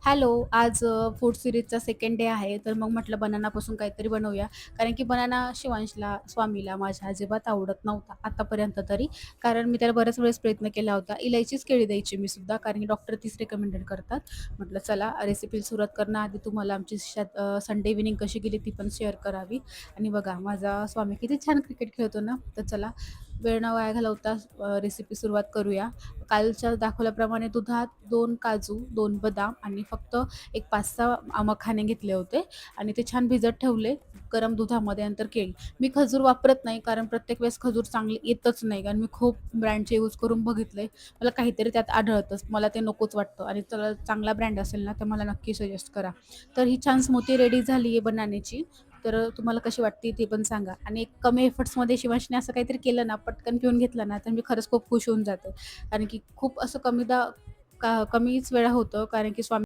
Hello, आज food सीरीजचा second day आहे. तर मग म्हटलं बनानापासून काहीतरी बनवूया. कारण की बनाना शिवांशला, स्वामीला माझ्या अजिबात आवडत नव्हता आतापर्यंत तरी. कारण मी त्याला बऱ्याच वेळेस प्रयत्न केला होता. इलायचीच केळी द्यायची मी सुद्धा, कारण की डॉक्टर तीच रिकमेंडेड करतात. म्हटलं चला रेसिपी सुरुवात करण्याआधी तुम्हाला आमची संडे इव्हनिंग कशी गेली ती पण शेअर करावी. आणि बघा माझा स्वामी किती छान क्रिकेट खेळतो ना, तर चला वेळ न वाया घालवता रेसिपी सुरुवात करूया. कालच्या दाखवल्याप्रमाणे दुधात 2 काजू, 2 बदाम आणि फक्त एक 5-6 मखाने घेतले होते आणि ते छान भिजत ठेवले गरम दुधामध्ये. नंतर केळी. मी खजूर वापरत नाही, कारण प्रत्येक वेळेस खजूर चांगली येतच नाही. कारण मी खूप ब्रँडचे यूज करून बघितले. मला काहीतरी त्यात आढळतंच. मला ते नकोच वाटतं आणि चला चांगला ब्रँड असेल ना, तर मला नक्की सजेस्ट करा. तर ही छान स्मूथी रेडी झाली आहे बनानाची. तर तुम्हाला कशी वाटते ते पण सांगा. आणि एक कमी एफर्ट्समध्ये शिवांशने असं काहीतरी केलं ना, पटकन पिऊन घेतलं ना, तर मी खरंच खूप खुश होऊन जाते. कारण की खूप असं कमीच वेळा होतं, कारण की स्वामी